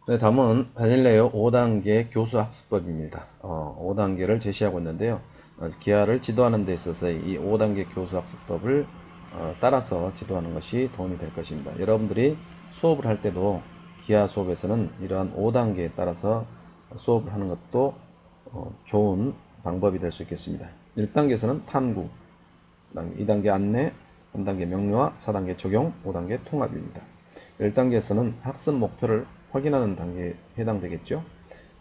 네, 다음은 바닐레어 5단계 교수 학습법입니다. 5단계를 제시하고 있는데요. 기하를 지도하는 데 있어서 이 5단계 교수 학습법을 따라서 지도하는 것이 도움이 될 것입니다. 여러분들이 수업을 할 때도 기하 수업에서는 이러한 5단계에 따라서 수업을 하는 것도 좋은 방법이 될 수 있겠습니다. 1단계에서는 탐구, 2단계 안내, 3단계 명료화, 4단계 적용, 5단계 통합입니다. 1단계에서는 학습 목표를 확인하는 단계에 해당되겠죠.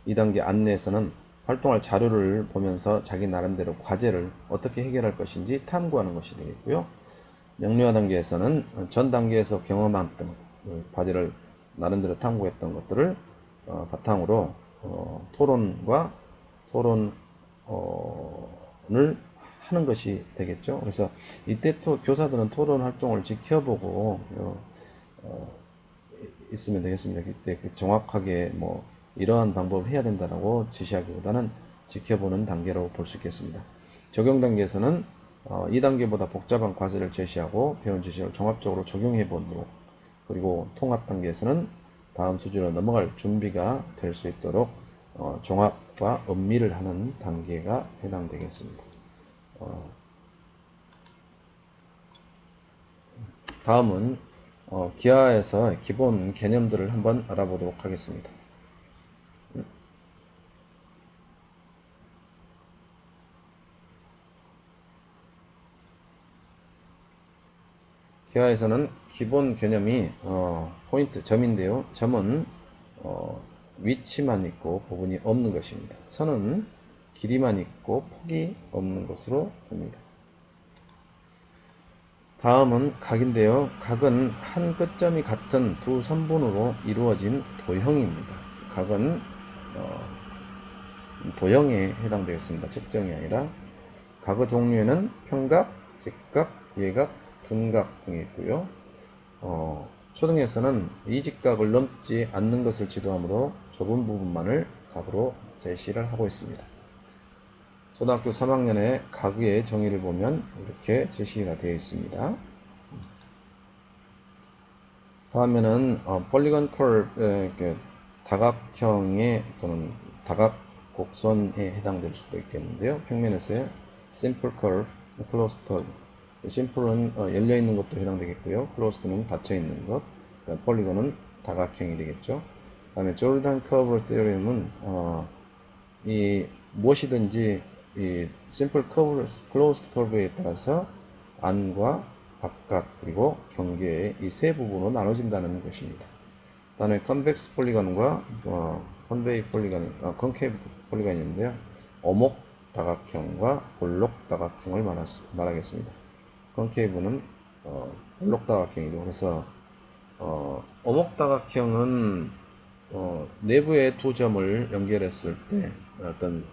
2단계 안내에서는 활동할 자료를 보면서 자기 나름대로 과제를 어떻게 해결할 것인지 탐구하는 것이 되겠고요. 명료화 단계에서는 전 단계에서 경험했던 과제를 나름대로 탐구했던 것들을 바탕으로 토론과 토론을 하는 것이 되겠죠. 그래서 이때 교사들은 토론 활동을 지켜보고 있으면 되겠습니다. 그때 정확하게 뭐 이러한 방법을 해야 된다라고 지시하기보다는 지켜보는 단계로 볼 수 있겠습니다. 적용 단계에서는 2단계보다 복잡한 과제를 제시하고 배운 지식을 종합적으로 적용해 보도록, 그리고 통합 단계에서는 다음 수준으로 넘어갈 준비가 될 수 있도록 종합과 음미를 하는 단계가 해당되겠습니다. 다음은 기하에서 기본 개념들을 한번 알아보도록 하겠습니다. 기하에서는 기본 개념이 포인트, 점인데요. 점은 위치만 있고 부분이 없는 것입니다. 선은 길이만 있고 폭이 없는 것으로 봅니다. 다음은 각인데요. 각은 한 끝점이 같은 두 선분으로 이루어진 도형입니다. 각은 도형에 해당되겠습니다. 측정이 아니라. 각의 종류에는 평각, 직각, 예각, 둔각 등이 있고요. 초등에서는 이 직각을 넘지 않는 것을 지도하므로 좁은 부분만을 각으로 제시를 하고 있습니다. 초등학교 3학년의 각의 정의를 보면 이렇게 제시가 되어 있습니다. 다음에는 폴리건 커브, 다각형의 또는 다각 곡선에 해당될 수도 있겠는데요. 평면에서의 심플 커브, 클로스드 커브. 심플은 열려있는 것도 해당되겠고요. 클로스드는 닫혀있는 것. 폴리곤은 다각형이 되겠죠. 다음에 조르단 커브 테오렘은 이 무엇이든지 이 심플 커브, 클로스드 커브에 따라서 안과 바깥 그리고 경계의 이 세 부분으로 나눠진다는 것입니다. 다음에 컨벡스 폴리건과 컨베이 폴리건, 컨케이브 폴리건이 있는데요. 오목 다각형과 볼록 다각형을 말하겠습니다. 컨케이브는 볼록 다각형이죠. 그래서 오목 다각형은 내부의 두 점을 연결했을 때 어떤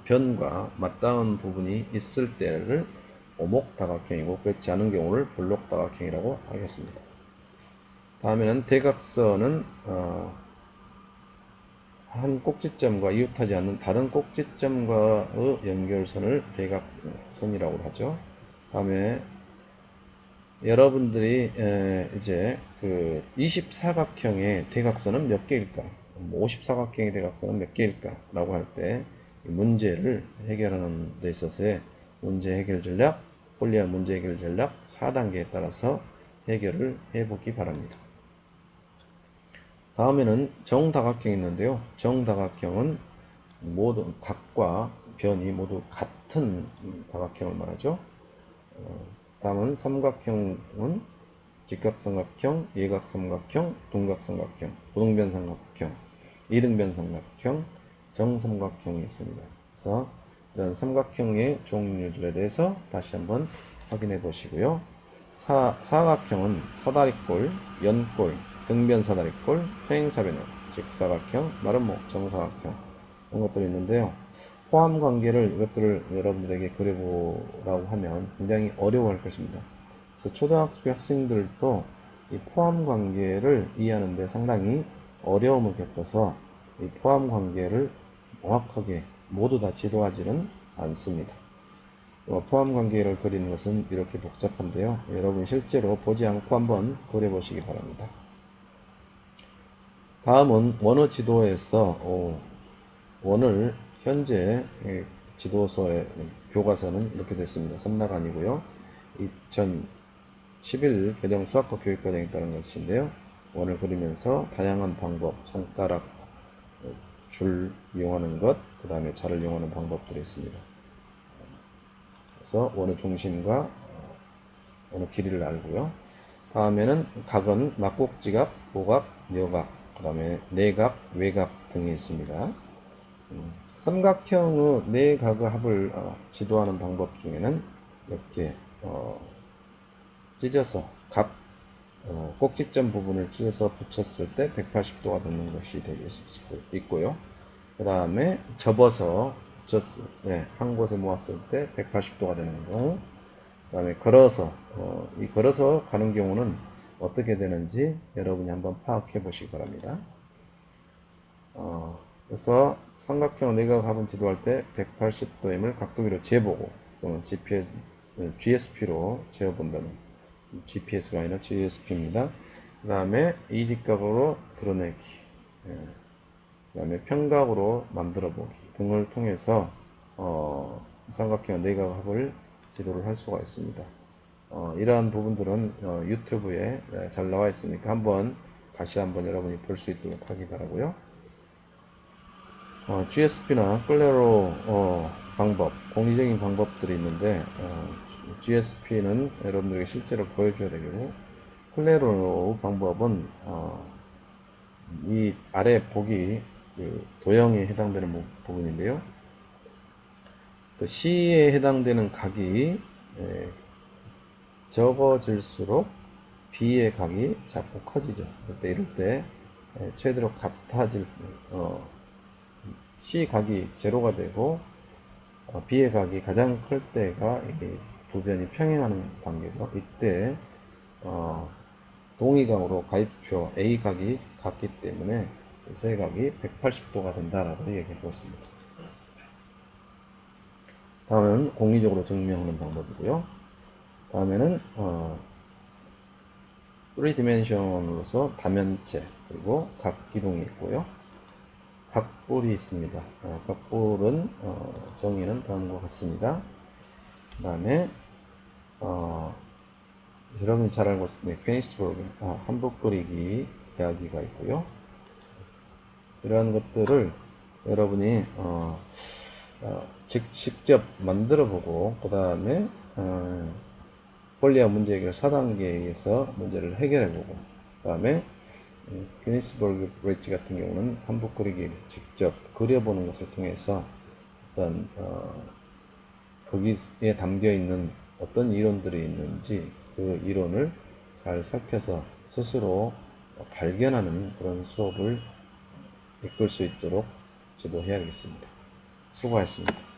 변과 맞닿은 부분이 있을 때를 오목다각형이고, 그렇지 않은 경우를 볼록다각형이라고 하겠습니다. 다음에는 대각선은 한 꼭지점과 이웃하지 않는 다른 꼭지점과의 연결선을 대각선이라고 하죠. 다음에 여러분들이 이제 그 24각형의 대각선은 몇 개일까? 54각형의 대각선은 몇 개일까? 라고 할 때 문제를 해결하는 데 있어서의 문제 해결 전략, 폴리아 문제 해결 전략 4단계에 따라서 해결을 해보기 바랍니다. 다음에는 정다각형이 있는데요. 정다각형은 모두 각과 변이 모두 같은 다각형을 말하죠. 다음은 삼각형은 직각삼각형, 예각삼각형, 둔각삼각형, 부등변삼각형, 이등변삼각형, 정삼각형이 있습니다. 그래서 이런 삼각형의 종류들에 대해서 다시 한번 확인해 보시고요. 사각형은 사다리꼴, 연꼴, 등변사다리꼴, 평행사변형, 직사각형, 마름모, 정사각형 이런 것들이 있는데요. 포함 관계를 이것들을 여러분들에게 그려보라고 하면 굉장히 어려워할 것입니다. 그래서 초등학교 학생들도 이 포함 관계를 이해하는데 상당히 어려움을 겪어서 이 포함 관계를 정확하게 모두 다 지도하지는 않습니다. 포함 관계를 그리는 것은 이렇게 복잡한데요. 여러분 실제로 보지 않고 한번 그려보시기 바랍니다. 다음은 원어 지도에서 원을 현재 지도서의 교과서는 이렇게 됐습니다. 삼락아니고요. 2011 개정 수학과 교육과정에 따른 것인데요. 원을 그리면서 다양한 방법, 손가락, 줄 이용하는 것, 그 다음에 자를 이용하는 방법들이 있습니다. 그래서 원의 중심과 원의 길이를 알고요. 다음에는 각은 막곡지각, 모각, 여각, 그 다음에 내각, 외각 등이 있습니다. 삼각형의 네 각의 합을 지도하는 방법 중에는 이렇게 찢어서 각 꼭지점 부분을 찢어서 붙였을 때 180도가 되는 것이 되어 있고요. 그 다음에 접어서 붙였을 때 한 곳에 모았을 때 180도가 되는 경우, 그 다음에 걸어서 이 걸어서 가는 경우는 어떻게 되는지 여러분이 한번 파악해 보시기 바랍니다. 그래서 삼각형 내각 합은 지도할 때 180도임을 각도기로 재보고 또는 GSP로 재어본다는, GPS가 아니라 GSP입니다. 그 다음에 이직각으로 드러내기, 그 다음에 평각으로 만들어 보기 등을 통해서 삼각형 내각 합을 지도를 할 수가 있습니다. 이러한 부분들은 유튜브에 잘 나와 있으니까 다시 한번 여러분이 볼 수 있도록 하기 바라고요. GSP나 클레로 방법, 공리적인 방법들이 있는데 GSP는 여러분들에게 실제로 보여줘야 되고, 클레로 방법은 이 아래 보기 그 도형에 해당되는 부분인데요. 그 C에 해당되는 각이 적어질수록 B의 각이 자꾸 커지죠. 이럴 때 최대로 같아질 C 각이 제로가 되고 B의 각이 가장 클 때가 두 변이 평행하는 단계죠. 이때 동의각으로 가입표 A 각이 같기 때문에 세 각이 180도가 된다라고 얘기하고 있습니다. 다음은 공리적으로 증명하는 방법이고요. 다음에는 3디멘션으로서 다면체, 그리고 각기둥이 있고요. 각볼이 있습니다. 각볼은 정의는 다음과 같습니다. 그 다음에 여러분이 잘 알고 있는 케니스버그 한복 그리기 이야기가 있고요. 이러한 것들을 여러분이 직접 만들어 보고, 그 다음에 폴리아 문제 해결 4단계에서 문제를 해결해 보고, 그 다음에 케니스버그 브릿지 같은 경우는 한복 그리기 직접 그려보는 것을 통해서 어떤 거기에 담겨 있는 어떤 이론들이 있는지 그 이론을 잘 살펴서 스스로 발견하는 그런 수업을 이끌 수 있도록 지도해야겠습니다. 수고하셨습니다.